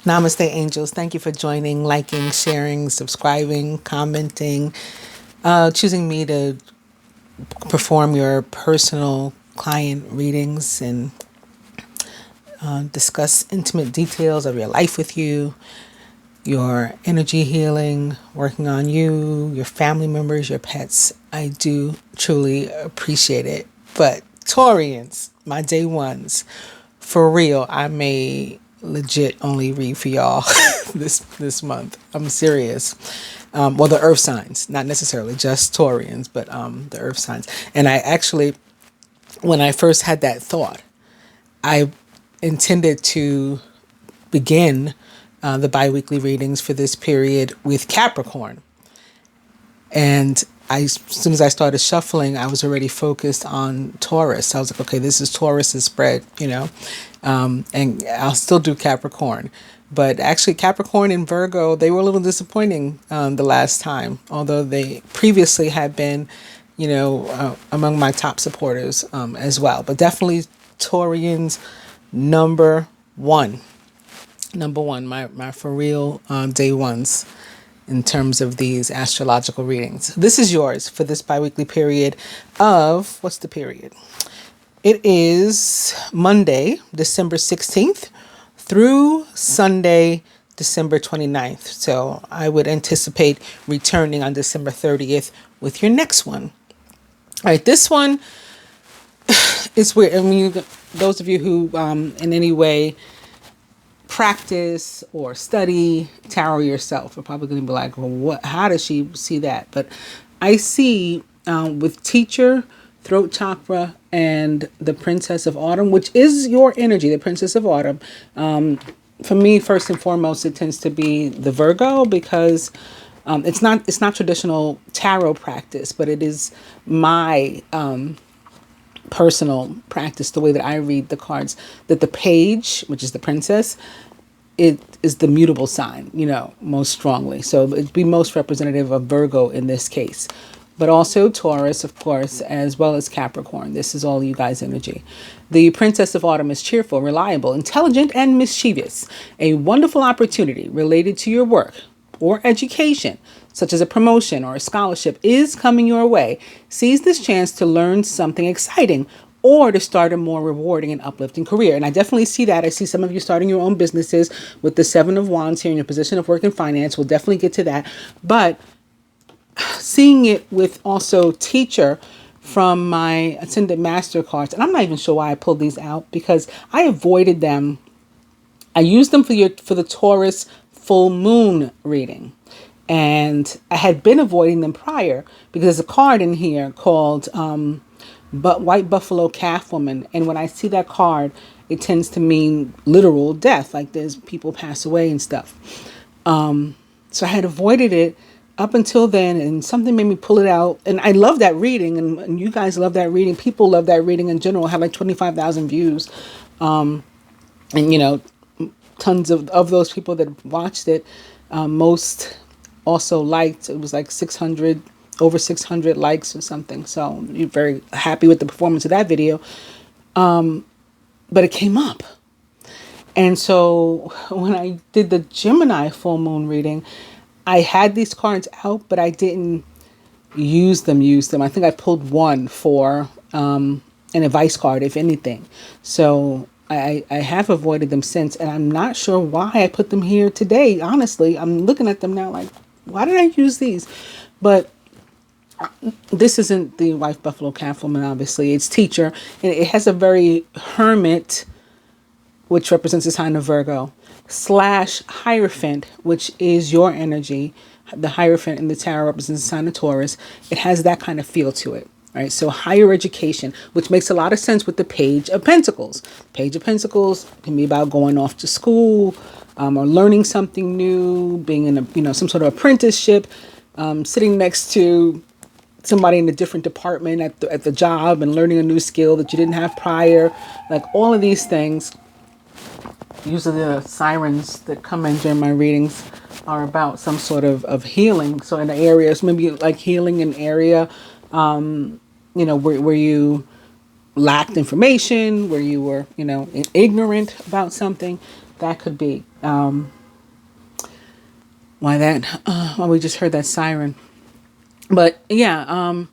Namaste, angels. Thank you for joining, liking, sharing, subscribing, commenting, choosing me to perform your personal client readings and discuss intimate details of your life with you, your energy healing, working on you, your family members, your pets. I do truly appreciate it. But Taurians, my day ones, for real, I may legit only read for y'all this month. I'm serious. Well, the earth signs, not necessarily just Taurians, but the earth signs. And I actually, when I first had that thought, I intended to begin the biweekly readings for this period with Capricorn. And as soon as I started shuffling, I was already focused on Taurus. I was like, okay, this is Taurus's spread, and I'll still do Capricorn. But actually, Capricorn and Virgo, they were a little disappointing the last time, although they previously had been, among my top supporters as well. But definitely Taurians, number one, my for real day ones in terms of these astrological readings. This is yours for this biweekly period of, what's the period? It is Monday, December 16th through Sunday, December 29th. So I would anticipate returning on December 30th with your next one. All right, this one is weird. I mean, those of you who in any way practice or study tarot yourself are probably going to be like, well, what? How does she see that? But I see with teacher, throat chakra, and the Princess of Autumn, which is your energy, the Princess of Autumn. For me, first and foremost, it tends to be the Virgo because it's not traditional tarot practice, but it is my personal practice, the way that I read the cards, that the page, which is the princess, it is the mutable sign, most strongly. So it'd be most representative of Virgo in this case, but also Taurus, of course, as well as Capricorn. This is all you guys' energy. The Princess of Autumn is cheerful, reliable, intelligent, and mischievous. A wonderful opportunity related to your work or education, such as a promotion or a scholarship, is coming your way. Seize this chance to learn something exciting or to start a more rewarding and uplifting career. And I definitely see that. I see some of you starting your own businesses with the Seven of Wands here in your position of work and finance. We'll definitely get to that. But seeing it with also teacher from my Ascended Master cards, and I'm not even sure why I pulled these out because I avoided them. I used them for the Taurus full moon reading. And I had been avoiding them prior because there's a card in here called White Buffalo Calf Woman. And when I see that card, it tends to mean literal death, like there's people pass away and stuff. So I had avoided it up until then, and something made me pull it out. And I love that reading, and you guys love that reading. People love that reading in general. I have like 25,000 views. And, tons of those people that watched it, most also liked. It was like over 600 likes or something. So you're very happy with the performance of that video. But it came up. And so when I did the Gemini full moon reading, I had these cards out, but I didn't use them. I think I pulled one for an advice card, if anything. So I have avoided them since, and I'm not sure why I put them here today. Honestly, I'm looking at them now like, why did I use these? But this isn't the White Buffalo Calf Woman, obviously. It's teacher, and it has a very hermit, which represents the sign of Virgo, / Hierophant, which is your energy. The Hierophant in the tarot represents the sign of Taurus. It has that kind of feel to it. Right, so higher education, which makes a lot of sense with the Page of Pentacles. Page of Pentacles can be about going off to school or learning something new, being in some sort of apprenticeship, sitting next to somebody in a different department at the job and learning a new skill that you didn't have prior. Like all of these things. Usually the sirens that come in during my readings are about some sort of healing. So in the areas, maybe like healing an area, where you lacked information, where you were, ignorant about something, that could be. Well, we just heard that siren. But yeah,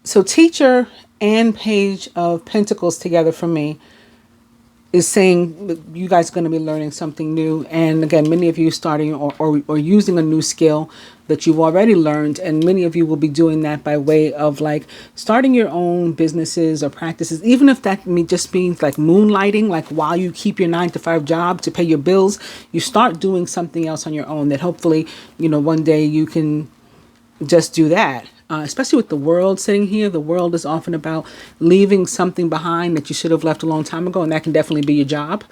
so Teacher and Page of Pentacles together for me is saying you guys are going to be learning something new. And again, many of you starting or using a new skill that you've already learned. And many of you will be doing that by way of like starting your own businesses or practices, even if that just means like moonlighting, like while you keep your 9-to-5 job to pay your bills, you start doing something else on your own that hopefully, one day you can just do that. Especially with the world sitting here, the world is often about leaving something behind that you should have left a long time ago. And that can definitely be your job,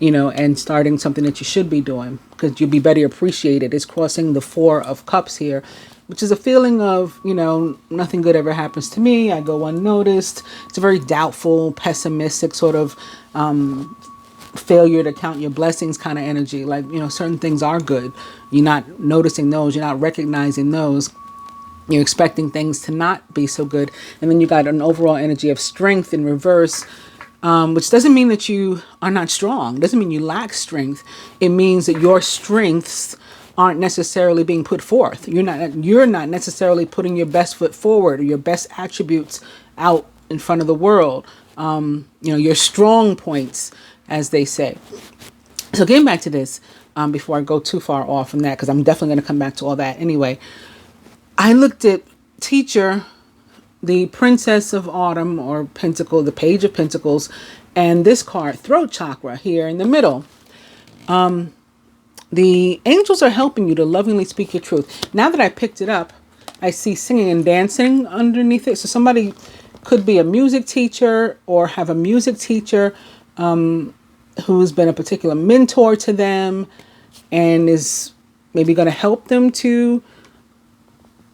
and starting something that you should be doing because you'll be better appreciated. It's crossing the 4 of Cups here, which is a feeling of, nothing good ever happens to me. I go unnoticed. It's a very doubtful, pessimistic sort of failure to count your blessings kind of energy. Like, certain things are good. You're not noticing those. You're not recognizing those. You're expecting things to not be so good. And then you got an overall energy of strength in reverse, which doesn't mean that you are not strong. It doesn't mean you lack strength. It means that your strengths aren't necessarily being put forth. You're not necessarily putting your best foot forward or your best attributes out in front of the world. Your strong points, as they say. So getting back to this, before I go too far off from that, because I'm definitely going to come back to all that anyway. I looked at Teacher, the Princess of Autumn or Pentacle, the Page of Pentacles, and this card, Throat Chakra, here in the middle. The angels are helping you to lovingly speak your truth. Now that I picked it up, I see singing and dancing underneath it. So somebody could be a music teacher or have a music teacher who's been a particular mentor to them and is maybe going to help them to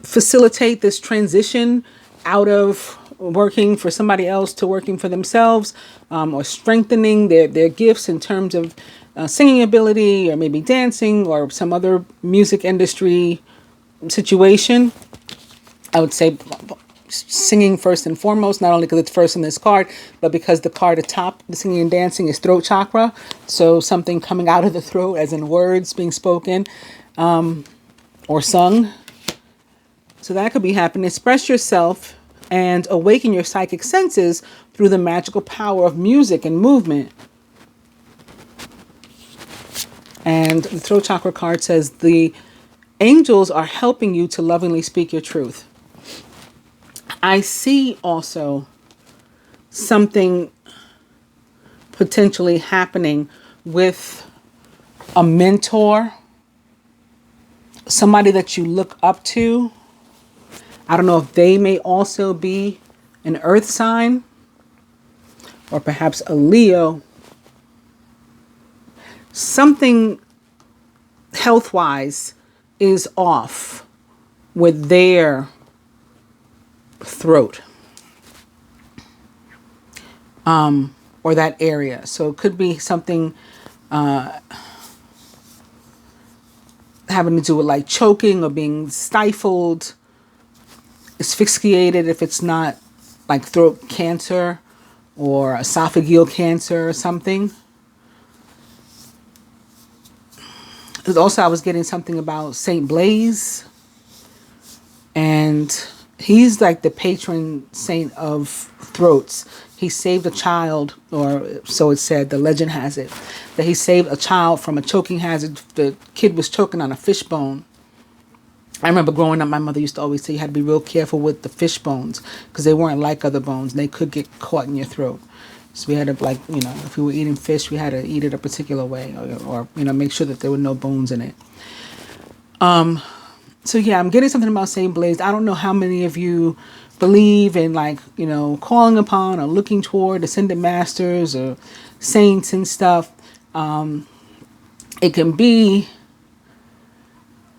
facilitate this transition out of working for somebody else to working for themselves, or strengthening their gifts in terms of singing ability or maybe dancing or some other music industry situation. I would say singing first and foremost, not only because it's first in this card, but because the card atop the singing and dancing is throat chakra. So something coming out of the throat as in words being spoken or sung. So that could be happening. Express yourself and awaken your psychic senses through the magical power of music and movement. And the throat chakra card says the angels are helping you to lovingly speak your truth. I see also something potentially happening with a mentor, somebody that you look up to. I don't know if they may also be an earth sign or perhaps a Leo. Something health-wise is off with their throat or that area. So it could be something having to do with like choking or being stifled, asphyxiated if it's not like throat cancer or esophageal cancer or something. Also, I was getting something about Saint Blaise, and he's like the patron saint of throats. He saved a child, or so it said, the legend has it, that he saved a child from a choking hazard. The kid was choking on a fish bone. I remember growing up, my mother used to always say you had to be real careful with the fish bones because they weren't like other bones. And they could get caught in your throat. So we had to, like, if we were eating fish, we had to eat it a particular way or make sure that there were no bones in it. So yeah, I'm getting something about Saint Blaise. I don't know how many of you believe in calling upon or looking toward ascended masters or saints and stuff. It can be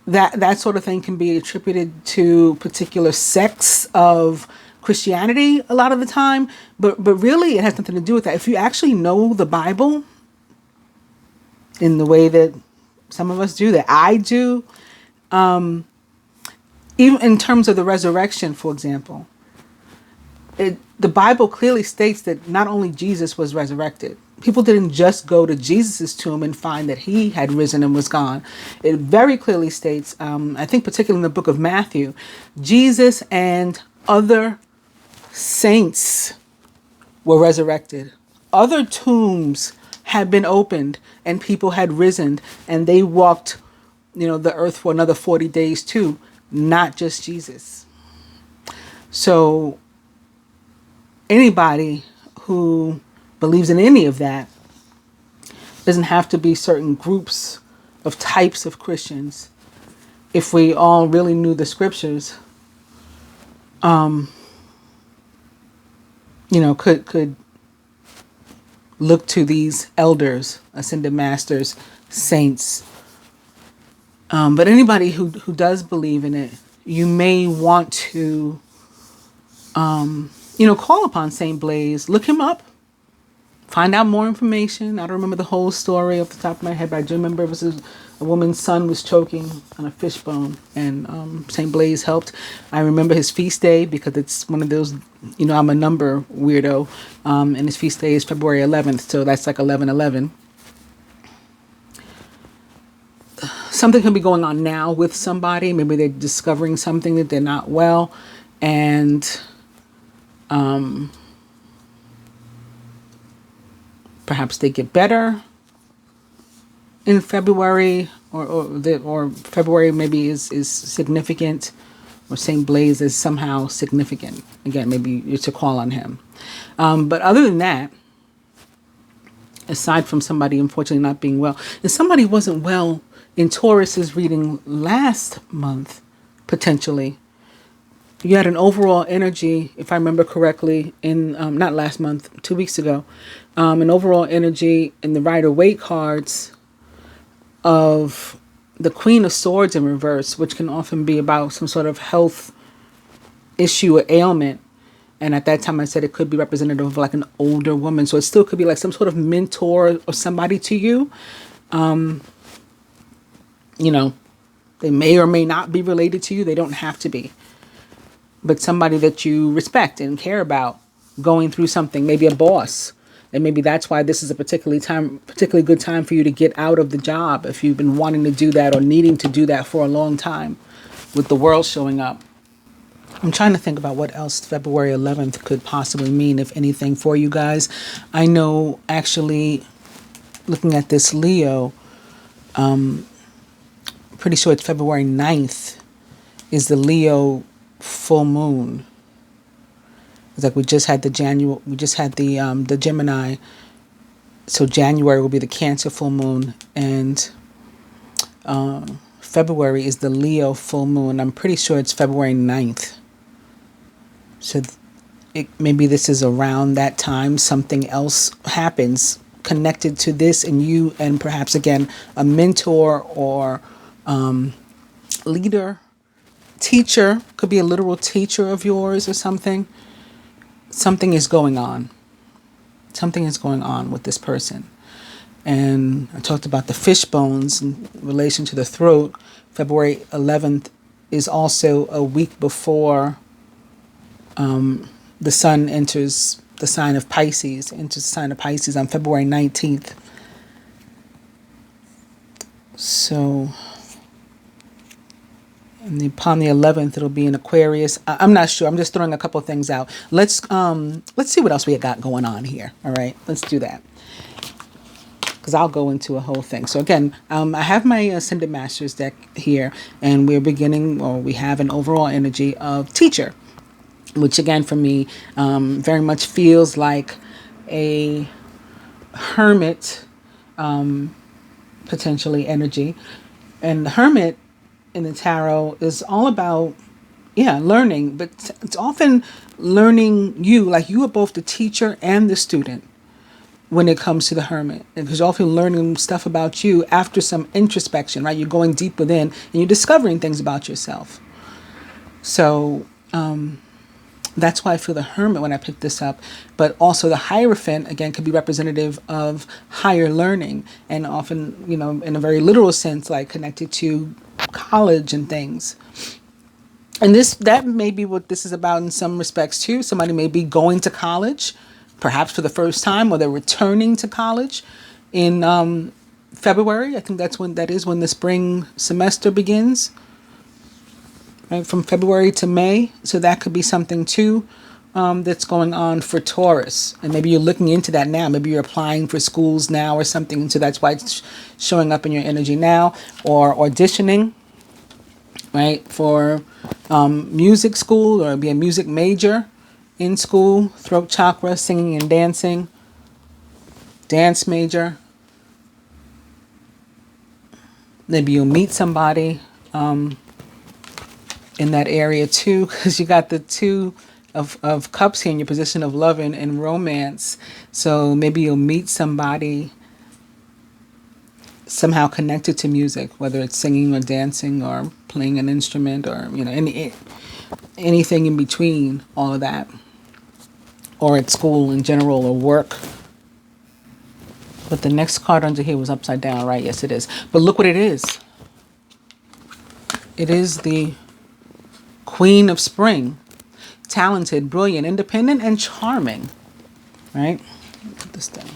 that sort of thing can be attributed to particular sects of Christianity a lot of the time, but really it has nothing to do with that. If you actually know the Bible in the way that some of us do, that I do, even in terms of the resurrection, for example, the Bible clearly states that not only Jesus was resurrected, people didn't just go to Jesus's tomb and find that he had risen and was gone. It very clearly states, I think particularly in the book of Matthew, Jesus and other saints were resurrected. Other tombs had been opened and people had risen, and they walked, the earth for another 40 days too, not just Jesus. So anybody who believes in any of that doesn't have to be certain groups of types of Christians. If we all really knew the scriptures, could look to these elders, ascended masters, saints. But anybody who does believe in it, you may want to, call upon Saint Blaise, look him up, find out more information. I don't remember the whole story off the top of my head, but I do remember it was a woman's son was choking on a fishbone, and Saint Blaise helped. I remember his feast day because it's one of those, I'm a number weirdo, and his feast day is February 11th, so that's like 11/11. Something can be going on now with somebody. Maybe they're discovering something that they're not well, and perhaps they get better in February, or February maybe is significant, or Saint Blaise is somehow significant. Again, maybe it's a call on him. But other than that, aside from somebody unfortunately not being well, if somebody wasn't well in Taurus's reading last month, potentially, you had an overall energy, if I remember correctly, in not last month, 2 weeks ago, an overall energy in the Rider-Waite cards of the Queen of Swords in reverse, which can often be about some sort of health issue or ailment. And at that time I said it could be representative of like an older woman. So it still could be like some sort of mentor or somebody to you. They may or may not be related to you. They don't have to be. But somebody that you respect and care about going through something, maybe a boss. And maybe that's why this is a particularly good time for you to get out of the job if you've been wanting to do that or needing to do that for a long time with the world showing up. I'm trying to think about what else February 11th could possibly mean, if anything, for you guys. I know, actually, looking at this Leo, pretty sure it's February 9th is the Leo full moon. It's like we just had the Gemini, so January will be the Cancer full moon, and February is the Leo full moon. I'm pretty sure it's February 9th. So maybe this is around that time something else happens connected to this, and you, and perhaps again a mentor or leader, teacher, could be a literal teacher of yours or something. Something is going on. Something is going on with this person. And I talked about the fish bones in relation to the throat. February 11th is also a week before the sun enters the sign of Pisces, on February 19th. So, and upon the 11th, it'll be in Aquarius. I'm not sure. I'm just throwing a couple of things out. Let's see what else we got going on here. All right, let's do that, because I'll go into a whole thing. So again, I have my Ascended Masters deck here, and we have an overall energy of teacher, which again for me very much feels like a hermit, potentially energy. And the hermit in the tarot is all about, learning, but it's often learning you, like you are both the teacher and the student when it comes to the hermit, because you're often learning stuff about you after some introspection, right? You're going deep within and you're discovering things about yourself. So that's why I feel the hermit when I picked this up. But also the Hierophant, again, could be representative of higher learning, and often, in a very literal sense, like connected to college and things. And that may be what this is about in some respects too. Somebody may be going to college, perhaps for the first time, or they're returning to college in February. I think that is when the spring semester begins, right? From February to May. So that could be something too that's going on for Taurus. And maybe you're looking into that now. Maybe you're applying for schools now or something. So that's why it's showing up in your energy now. Or auditioning, right? For music school, or be a music major in school. Throat chakra, singing and dancing. Dance major. Maybe you'll meet somebody in that area too, because you got the Two of Cups here in your position of love and romance. So maybe you'll meet somebody somehow connected to music, whether it's singing or dancing or playing an instrument, or anything in between all of that, or at school in general, or work. But the next card under here was upside down, right? Yes, it is. But look what it is. It is the Queen of Spring. Talented, brilliant, independent, and charming. Right? Put this down.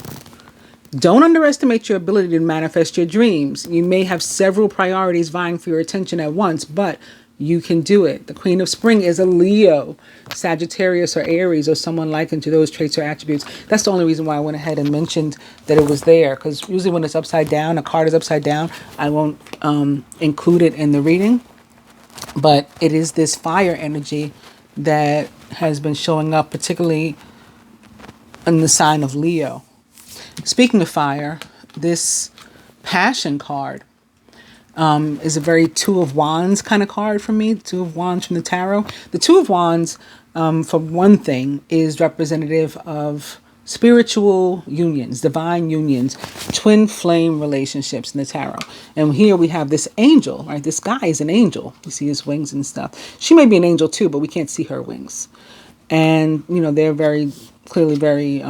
Don't underestimate your ability to manifest your dreams. You may have several priorities vying for your attention at once, but you can do it. The Queen of Spring is a Leo, Sagittarius, or Aries, or someone likened to those traits or attributes. That's the only reason why I went ahead and mentioned that it was there, because usually when it's upside down, a card is upside down, I won't include it in the reading. But it is this fire energy that has been showing up, particularly in the sign of Leo. Speaking of fire, this Passion card is a very Two of Wands kind of card for me. Two of Wands from the tarot. The Two of Wands, for one thing, is representative of spiritual unions, divine unions, twin flame relationships in the tarot. And here we have this angel, right? This guy is an angel. You see his wings and stuff. She may be an angel too, but we can't see her wings. And, they're very clearly very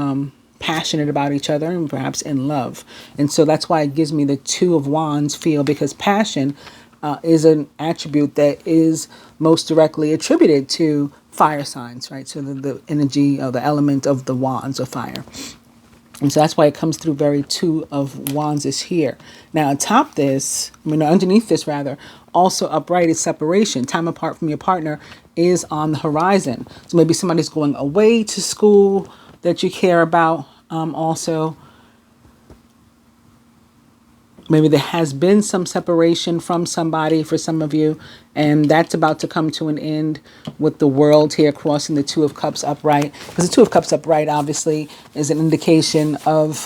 passionate about each other and perhaps in love. And so that's why it gives me the Two of Wands feel, because passion is an attribute that is most directly attributed to fire signs, right? So the energy or the element of the wands of fire. And so that's why it comes through very Two of Wands is here. Now atop this, underneath this rather, also upright is separation. Time apart from your partner is on the horizon. So maybe somebody's going away to school that you care about. Also, maybe there has been some separation from somebody for some of you, and that's about to come to an end with the World here crossing the Two of Cups upright. Because the Two of Cups upright obviously is an indication of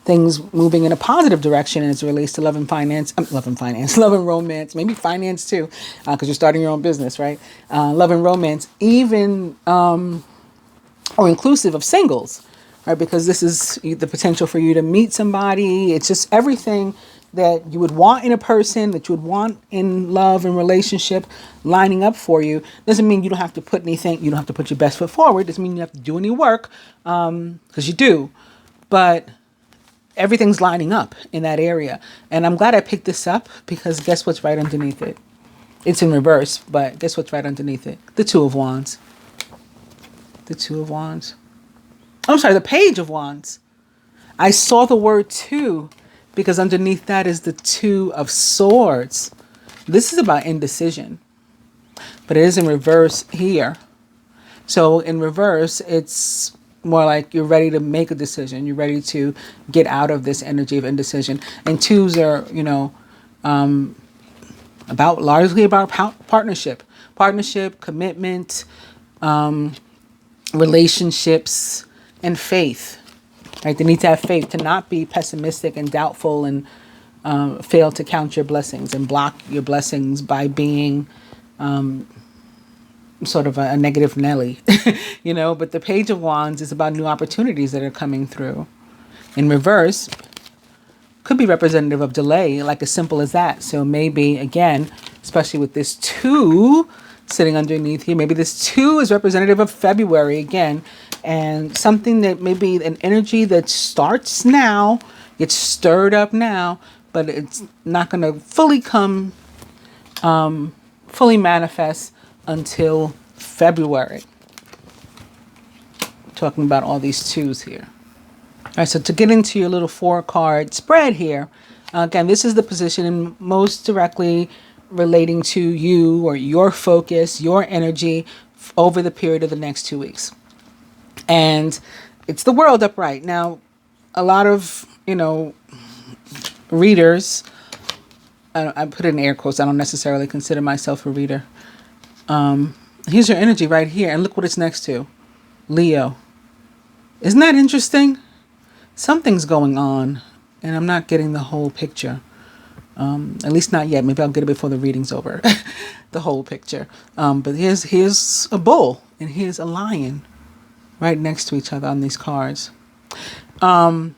things moving in a positive direction as it relates to love and finance, love and romance, maybe finance too, because you're starting your own business, right? Love and romance, even or inclusive of singles, right? Because this is the potential for you to meet somebody. It's just everything that you would want in a person, that you would want in love and relationship lining up for you. Doesn't mean you don't have to put anything, you don't have to put your best foot forward. Doesn't mean you have to do any work, because you do. But everything's lining up in that area. And I'm glad I picked this up, because guess what's right underneath it? It's in reverse, but guess what's right underneath it? The Two of Wands. The Two of Wands. I'm sorry, the Page of Wands. I saw the word two, because underneath that is the Two of Swords. This is about indecision, but it is in reverse here. So in reverse, it's more like you're ready to make a decision. You're ready to get out of this energy of indecision. And twos are, largely about partnership, commitment, relationships, and faith. Right? They need to have faith, to not be pessimistic and doubtful and fail to count your blessings and block your blessings by being sort of a negative Nelly, But the Page of Wands is about new opportunities that are coming through. In reverse, could be representative of delay, like as simple as that. So maybe, again, especially with this two sitting underneath here, maybe this two is representative of February again, and something that maybe an energy that starts now, gets stirred up now, but it's not going to fully come, fully manifest until February. talking about all these twos here. All right, so to get into your little 4-card spread here, again, this is the position and most directly relating to you or your focus, your energy over the period of the next 2 weeks. And it's the world upright. Now, a lot of, readers, I put it in air quotes, I don't necessarily consider myself a reader. Here's your energy right here, and look what it's next to. Leo. Isn't that interesting? Something's going on, and I'm not getting the whole picture. At least not yet. Maybe I'll get it before the reading's over. The whole picture. But here's a bull, and here's a lion right next to each other on these cards. And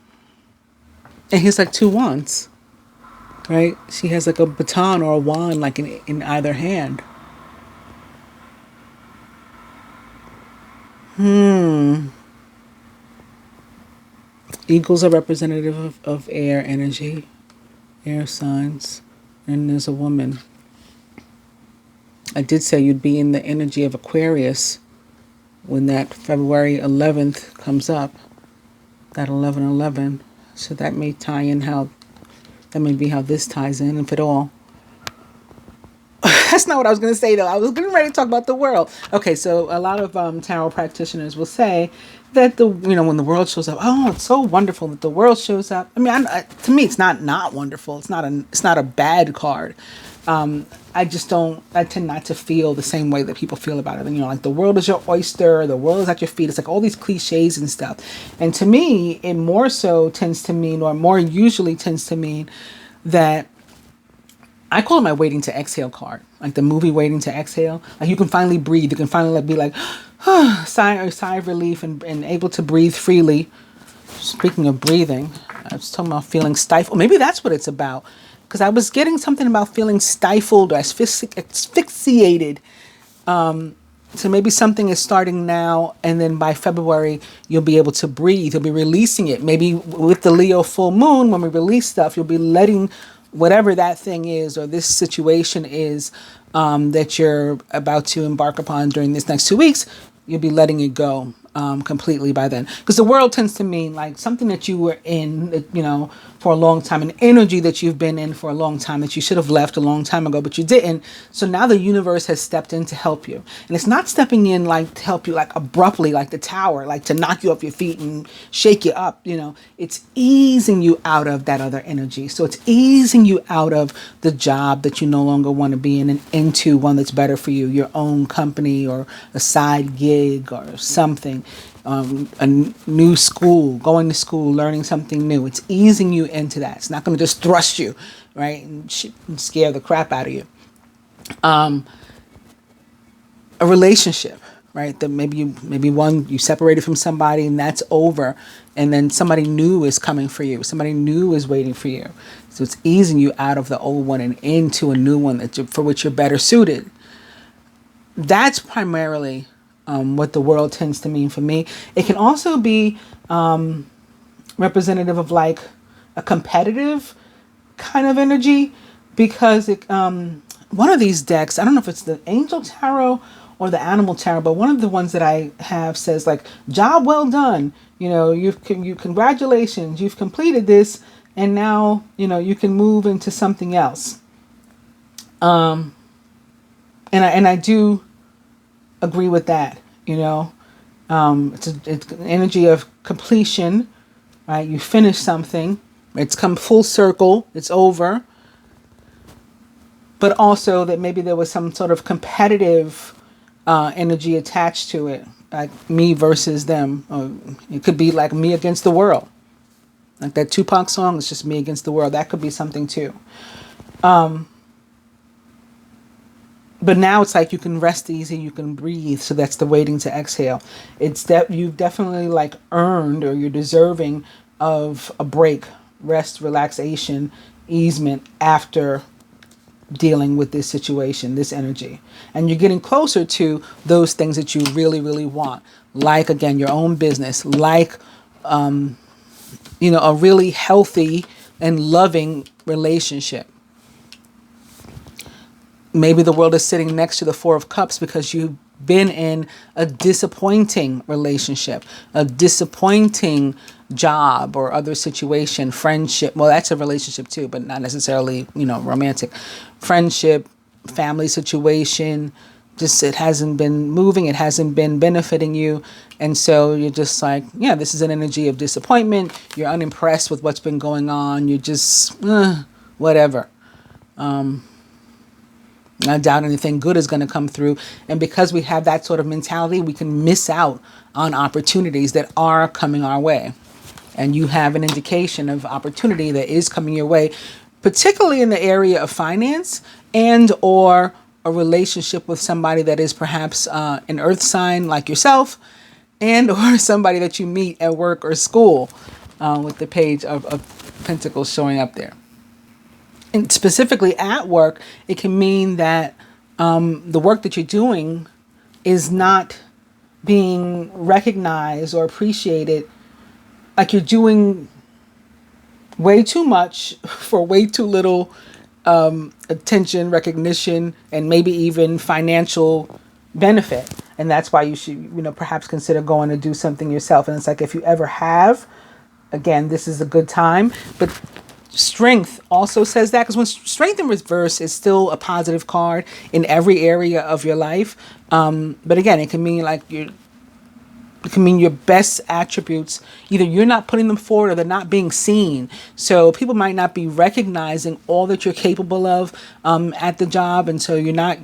here's like 2 wands, right? She has like a baton or a wand like in either hand. Eagles are representative of air energy, air signs, and there's a woman. I did say you'd be in the energy of Aquarius when that February 11th comes up, that 11/11. So that may tie in that may be how this ties in, if at all. That's not what I was going to say, though. I was getting ready to talk about the world. Okay, so a lot of tarot practitioners will say that when the world shows up, oh, it's so wonderful that the world shows up. I mean, to me, it's not wonderful. It's not a bad card. I tend not to feel the same way that people feel about it. And, like the world is your oyster, the world is at your feet. It's like all these cliches and stuff. And to me, it more so tends to mean, or more usually tends to mean that I call it my waiting to exhale card, like the movie Waiting to Exhale. Like you can finally breathe. You can finally be like, sigh of relief and able to breathe freely. Speaking of breathing, I was talking about feeling stifled. Maybe that's what it's about. Because I was getting something about feeling stifled or asphyxiated. So maybe something is starting now, and then by February, you'll be able to breathe. You'll be releasing it. Maybe with the Leo full moon, when we release stuff, you'll be letting whatever that thing is or this situation is that you're about to embark upon during this next 2 weeks, you'll be letting it go completely by then. Because the world tends to mean like something that you were in, for a long time, an energy that you've been in for a long time that you should have left a long time ago, but you didn't. So now the universe has stepped in to help you. And it's not stepping in like to help you like abruptly, like the tower, like to knock you off your feet and shake you up. It's easing you out of that other energy. So it's easing you out of the job that you no longer want to be in and into one that's better for you, your own company or a side gig or something. A new school, going to school, learning something new. It's easing you into that. It's not going to just thrust you, right, and scare the crap out of you. A relationship, right? That maybe you separated from somebody and that's over, and then somebody new is coming for you. Somebody new is waiting for you. So it's easing you out of the old one and into a new one for which you're better suited. That's primarily what the world tends to mean for me. It can also be representative of like a competitive kind of energy, because one of these decks, I don't know if it's the Angel Tarot or the Animal Tarot, but one of the ones that I have says like, job well done. Congratulations, you've completed this, and now you can move into something else. And I do agree with that. It's an energy of completion, right? You finish something, it's come full circle, it's over. But also that maybe there was some sort of competitive energy attached to it, like me versus them. Or it could be like me against the world, like that Tupac song. It's just me against the world. That could be something too. But now it's like you can rest easy, you can breathe. So that's the waiting to exhale. It's that you've definitely like earned, or you're deserving of a break, rest, relaxation, easement after dealing with this situation, this energy. And you're getting closer to those things that you really, really want. Like, again, your own business, like, a really healthy and loving relationship. Maybe the world is sitting next to the Four of Cups because you've been in a disappointing relationship, a disappointing job or other situation, friendship. Well, that's a relationship too, but not necessarily, romantic. Friendship, family situation, just it hasn't been moving, it hasn't been benefiting you. And so you're just like, yeah, this is an energy of disappointment. You're unimpressed with what's been going on. You're just, whatever. I doubt anything good is going to come through. And because we have that sort of mentality, we can miss out on opportunities that are coming our way. And you have an indication of opportunity that is coming your way, particularly in the area of finance and or a relationship with somebody that is perhaps an earth sign like yourself, and or somebody that you meet at work or school, with the page of Pentacles showing up there. And specifically at work, it can mean that the work that you're doing is not being recognized or appreciated. Like you're doing way too much for way too little attention, recognition, and maybe even financial benefit. And that's why you should, perhaps consider going to do something yourself. And it's like, if you ever have, again, this is a good time. But Strength also says that, because when Strength in reverse is still a positive card in every area of your life. But again, it can mean your best attributes. Either you're not putting them forward or they're not being seen. So people might not be recognizing all that you're capable of at the job. And so you're not,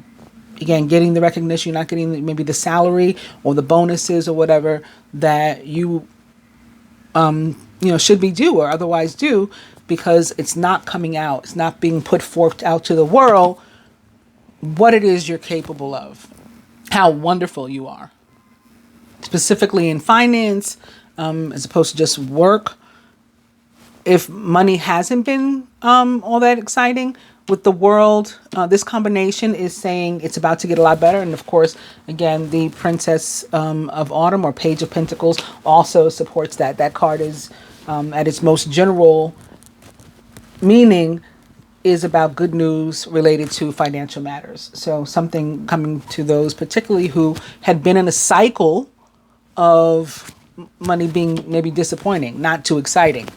again, getting the recognition. You're not getting maybe the salary or the bonuses or whatever that you, should be due or otherwise due, because it's not coming out. It's not being put forth out to the world what it is you're capable of, how wonderful you are. Specifically in finance, as opposed to just work. If money hasn't been all that exciting with the world, this combination is saying it's about to get a lot better. And of course, again, the Princess of Autumn or Page of Pentacles also supports that. That card is at its most general meaning is about good news related to financial matters. So something coming to those particularly who had been in a cycle of money being maybe disappointing, not too exciting.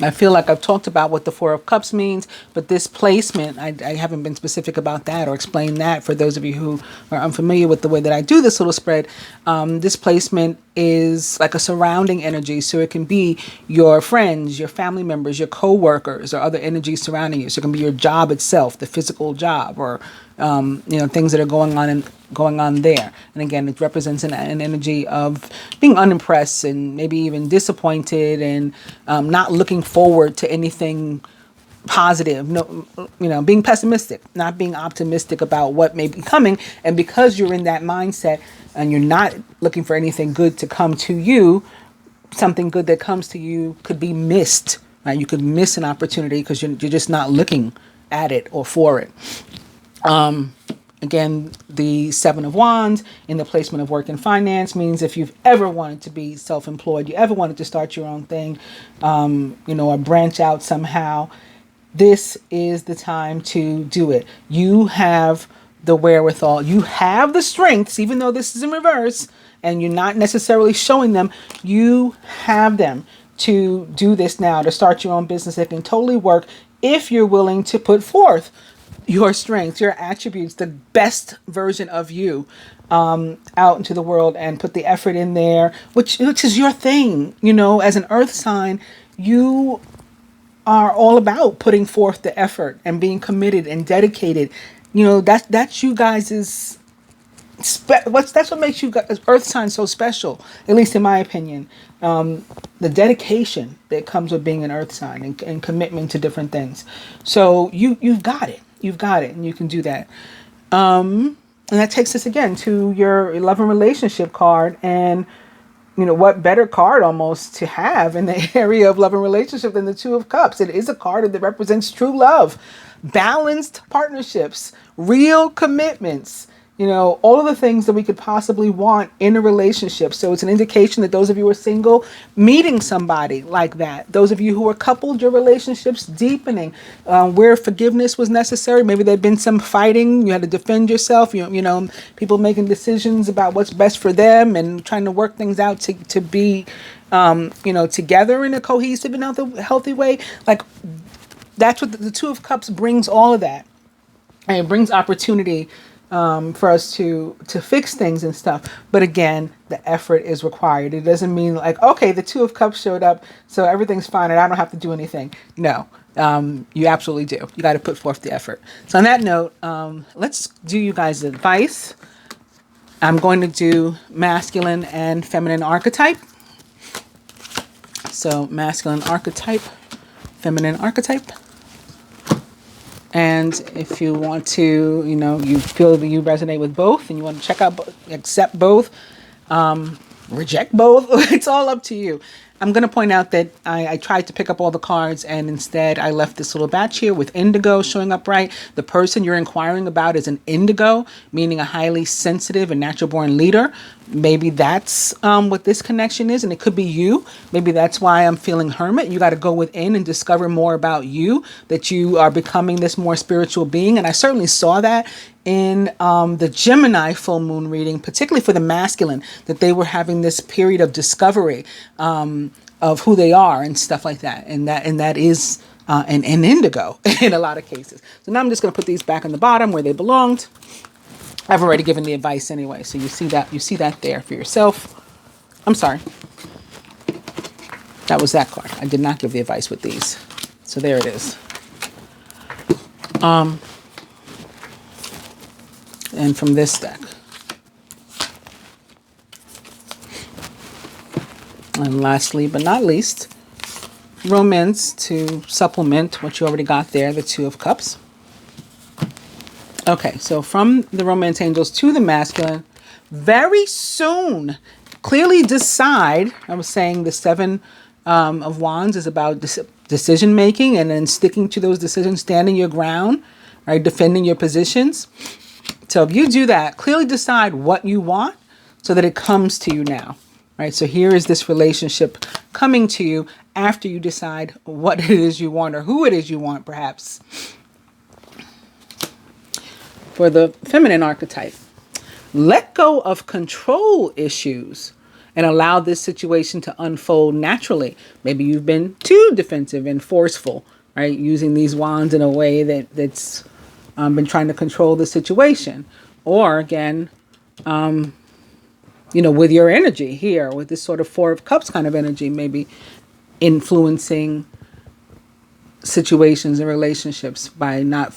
I feel like I've talked about what the Four of Cups means, but this placement, I haven't been specific about that or explained that for those of you who are unfamiliar with the way that I do this little spread. This placement is like a surrounding energy. So it can be your friends, your family members, your co-workers, or other energies surrounding you. So it can be your job itself, the physical job, or things that are going on there. And again, it represents an energy of being unimpressed and maybe even disappointed and not looking forward to anything positive. No, being pessimistic, not being optimistic about what may be coming. And because you're in that mindset and you're not looking for anything good to come to you, something good that comes to you could be missed. Right? You could miss an opportunity because you're just not looking at it or for it. Again, the Seven of Wands in the placement of work and finance means if you've ever wanted to be self-employed, you ever wanted to start your own thing, or branch out somehow, this is the time to do it. You have the wherewithal. You have the strengths, even though this is in reverse and you're not necessarily showing them, you have them to do this now, to start your own business. It can totally work if you're willing to put forth your strengths, your attributes, the best version of you out into the world and put the effort in there, which is your thing. As an earth sign, you are all about putting forth the effort and being committed and dedicated. That's you guys' that's what makes you guys earth signs so special, at least in my opinion. The dedication that comes with being an earth sign and commitment to different things. So you've got it. You've got it, and you can do that. And that takes us again to your love and relationship card. And, what better card almost to have in the area of love and relationship than the Two of Cups? It is a card that represents true love, balanced partnerships, real commitments, You know, all of the things that we could possibly want in a relationship. So it's an indication that those of you who are single, meeting somebody like that. Those of you who are coupled, your relationships deepening. Where forgiveness was necessary, maybe there'd been some fighting, you had to defend yourself, you know, people making decisions about what's best for them and trying to work things out to be, you know, together in a cohesive and healthy way. Like, that's what the Two of Cups brings, all of that. And it brings opportunity for us to fix things and stuff. But again, the effort is required. It doesn't mean like, okay, the Two of Cups showed up, so everything's fine and I don't have to do anything. No, you absolutely do. You got to put forth the effort. So on that note, let's do you guys' advice. I'm going to do masculine and feminine archetype. So masculine archetype, feminine archetype. And if you want to, you know, you feel that you resonate with both and you want to check out, accept both, reject both, it's all up to you. I'm going to point out that I tried to pick up all the cards and instead I left this little batch here with indigo showing up right. The person you're inquiring about is an indigo, meaning a highly sensitive and natural born leader. Maybe that's what this connection is, and it could be you. Maybe that's why I'm feeling hermit. You got to go within and discover more about you, that you are becoming this more spiritual being. And I certainly saw that in the Gemini full moon reading, particularly for the masculine, that they were having this period of discovery of who they are and stuff like that. And that is an indigo in a lot of cases. So now I'm just going to put these back on the bottom where they belonged. I've already given the advice anyway, so you see that there for yourself. I'm sorry. That was that card. I did not give the advice with these. So there it is. And from this deck. And lastly, but not least, romance to supplement what you already got there, the Two of Cups. Okay, so from the romance angels to the masculine, very soon, clearly decide. I was saying the Seven of Wands is about decision making and then sticking to those decisions, standing your ground, right, defending your positions. So if you do that, clearly decide what you want so that it comes to you now, right? So here is this relationship coming to you after you decide what it is you want or who it is you want, perhaps. For the feminine archetype, let go of control issues and allow this situation to unfold naturally. Maybe you've been too defensive and forceful, right? Using these wands in a way that's been trying to control the situation. Or again, you know, with your energy here, with this sort of Four of Cups kind of energy, maybe influencing situations and relationships by not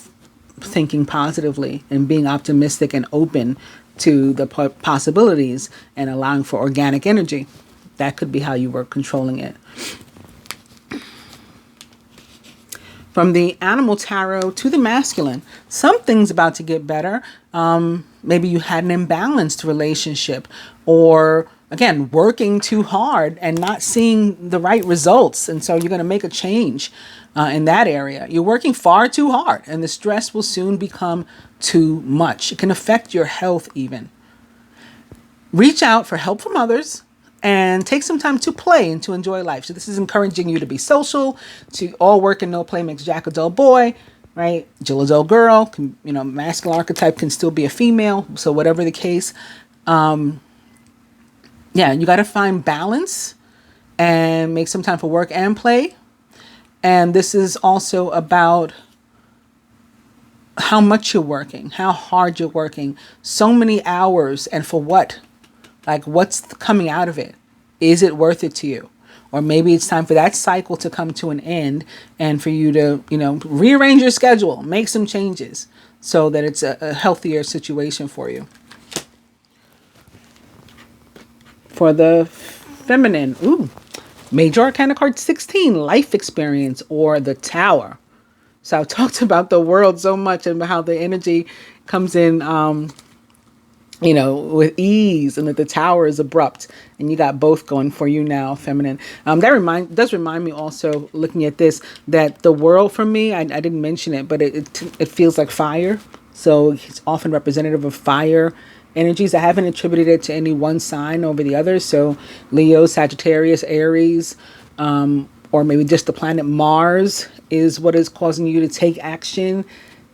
thinking positively and being optimistic and open to the possibilities and allowing for organic energy. That could be how you were controlling it. From the animal tarot to the masculine, something's about to get better. Maybe you had an imbalanced relationship, or again, working too hard and not seeing the right results. And so you're going to make a change in that area. You're working far too hard and the stress will soon become too much. It can affect your health even. Reach out for help from others and take some time to play and to enjoy life. So this is encouraging you to be social, to all work and no play makes Jack a dull boy, right? Jill a dull girl, you know, masculine archetype can still be a female. So whatever the case, yeah, you got to find balance and make some time for work and play. And this is also about how much you're working, how hard you're working, so many hours, and for what? Like, what's coming out of it? Is it worth it to you? Or maybe it's time for that cycle to come to an end and for you to, you know, rearrange your schedule, make some changes so that it's a healthier situation for you. For the feminine, Major Arcana card 16, life experience, or the Tower. So I've talked about the world so much and how the energy comes in, you know, with ease, and that the Tower is abrupt, and you got both going for you now, feminine. That does remind me also, looking at this, that the world for me, I didn't mention it, but it feels like fire. So it's often representative of fire energies. I haven't attributed it to any one sign over the other. So Leo, Sagittarius, Aries, or maybe just the planet Mars is what is causing you to take action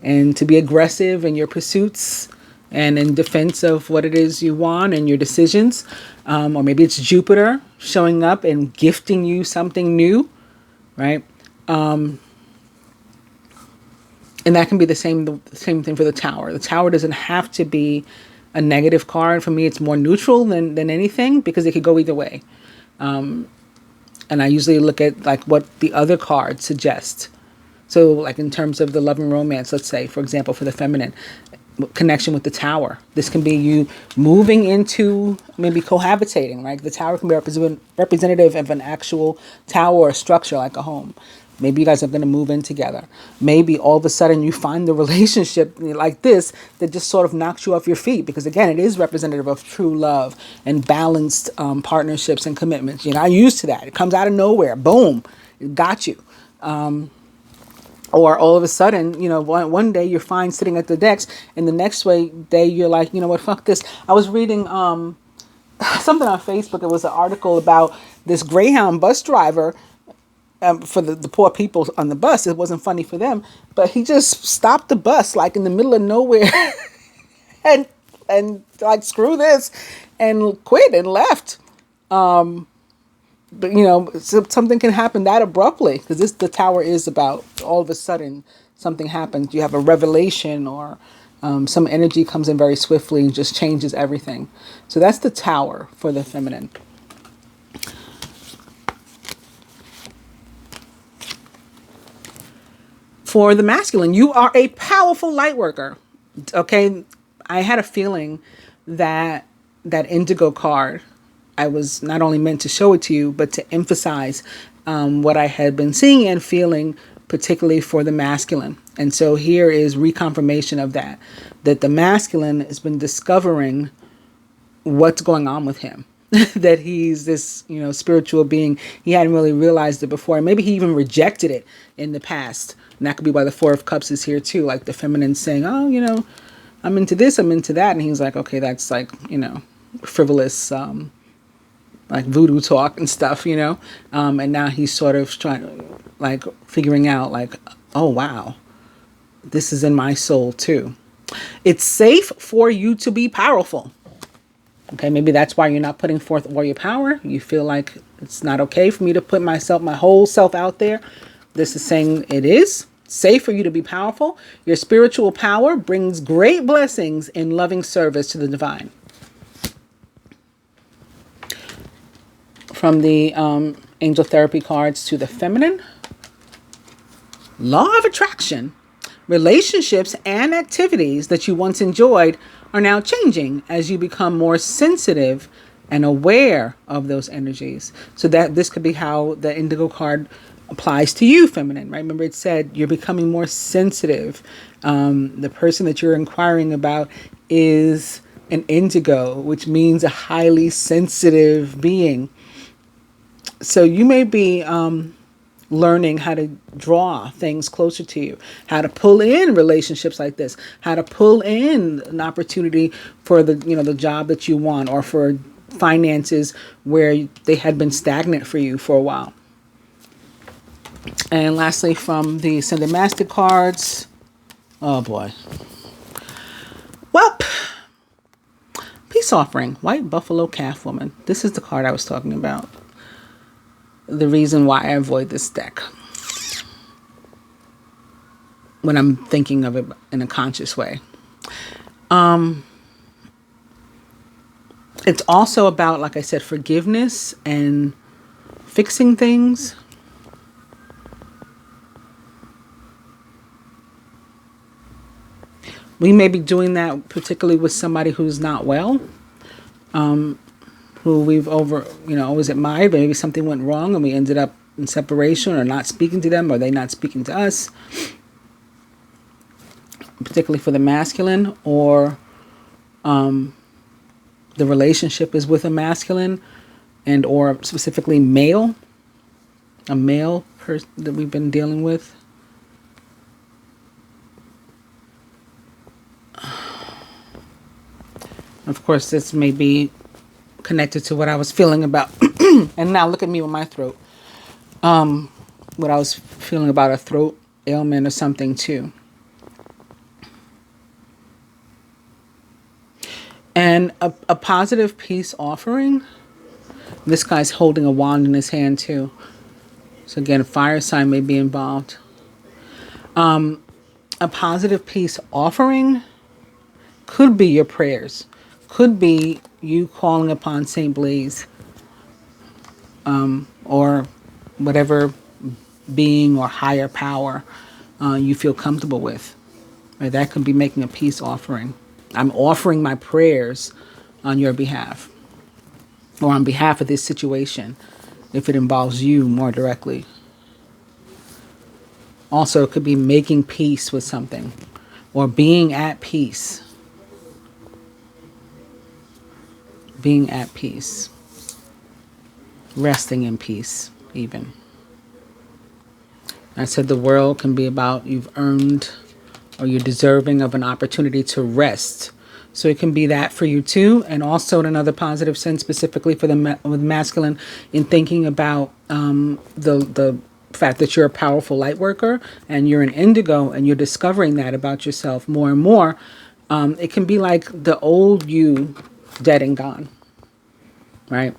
and to be aggressive in your pursuits and in defense of what it is you want and your decisions. Or maybe it's Jupiter showing up and gifting you something new, right? And that can be the same thing for the Tower. The Tower doesn't have to be a negative card. For me, it's more neutral than anything, because it could go either way. And I usually look at like what the other cards suggest. So like in terms of the love and romance, let's say, for example, for the feminine, connection with the Tower. This can be you moving into maybe cohabitating, right? The Tower can be representative of an actual tower or structure like a home. Maybe you guys are going to move in together. Maybe all of a sudden you find the relationship like this that just sort of knocks you off your feet, because again, it is representative of true love and balanced partnerships and commitments. You're not used to that. It comes out of nowhere. Boom. It got you. Or all of a sudden, one day you're fine sitting at the decks, and the next day you're like, you know what, fuck this. I was reading something on Facebook. It was an article about this Greyhound bus driver. For the poor people on the bus, it wasn't funny for them, but he just stopped the bus like in the middle of nowhere and like, screw this, and quit and left. But something can happen that abruptly, because the Tower is about all of a sudden something happens. You have a revelation, or some energy comes in very swiftly and just changes everything. So that's the Tower for the feminine. For the masculine, you are a powerful light worker. Okay, I had a feeling that indigo card, I was not only meant to show it to you, but to emphasize what I had been seeing and feeling, particularly for the masculine. And so here is reconfirmation of that the masculine has been discovering what's going on with him. That he's this, spiritual being. He hadn't really realized it before. And maybe he even rejected it in the past. And that could be why the Four of Cups is here too. Like the feminine saying, oh, I'm into this, I'm into that. And he's like, okay, that's like, frivolous, like voodoo talk and stuff, and now he's sort of trying, like, figuring out, like, oh, wow, this is in my soul too. It's safe for you to be powerful. Okay, maybe that's why you're not putting forth warrior power. You feel like it's not okay for me to put my whole self out there. This is saying it is safe for you to be powerful. Your spiritual power brings great blessings in loving service to the divine. From the angel therapy cards to the feminine, law of attraction. Relationships and activities that you once enjoyed are now changing as you become more sensitive and aware of those energies. So that this could be how the indigo card applies to you, feminine, right? Remember, it said you're becoming more sensitive. The person that you're inquiring about is an indigo, which means a highly sensitive being. So you may be learning how to draw things closer to you, how to pull in relationships like this, how to pull in an opportunity for the job that you want, or for finances where they had been stagnant for you for a while. And lastly, from the Ascended Master cards, oh boy. Well, peace offering, white buffalo calf woman. This is the card I was talking about. The reason why I avoid this deck when I'm thinking of it in a conscious way. It's also about, like I said, forgiveness and fixing things. We may be doing that particularly with somebody who's not well, who we've always admired, but maybe something went wrong and we ended up in separation, or not speaking to them, or they not speaking to us, particularly for the masculine, or the relationship is with a masculine and or specifically male, a male person that we've been dealing with. Of course, this may be connected to what I was feeling about. And now look at me with my throat. What I was feeling about a throat ailment or something too. And a positive peace offering. This guy's holding a wand in his hand too. So again, a fire sign may be involved. A positive peace offering could be your prayers. Could be you calling upon Saint Blaise. Or whatever being or higher power you feel comfortable with. Right? That could be making a peace offering. I'm offering my prayers on your behalf. Or on behalf of this situation, if it involves you more directly. Also, it could be making peace with something. Or being at peace. Being at peace. Resting in peace, even. I said the world can be about you've earned or you're deserving of an opportunity to rest. So it can be that for you too. And also in another positive sense, specifically for the with masculine, in thinking about the fact that you're a powerful light worker and you're an indigo and you're discovering that about yourself more and more. It can be like the old you dead and gone, right?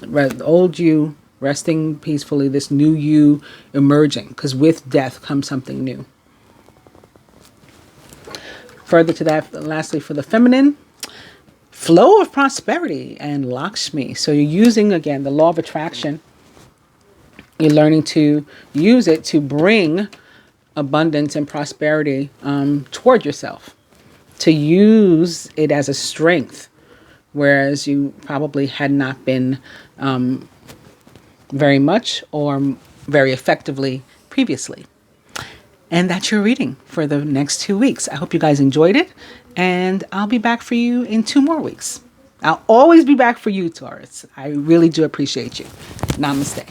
The old you resting peacefully, this new you emerging, because with death comes something new. Further to that, lastly, for the feminine, flow of prosperity and Lakshmi. So you're using, again, the law of attraction. You're learning to use it to bring abundance and prosperity toward yourself. To use it as a strength, whereas you probably had not been very much or very effectively previously. And that's your reading for the next 2 weeks. I hope you guys enjoyed it. And I'll be back for you in 2 more weeks. I'll always be back for you, Taurus. I really do appreciate you. Namaste.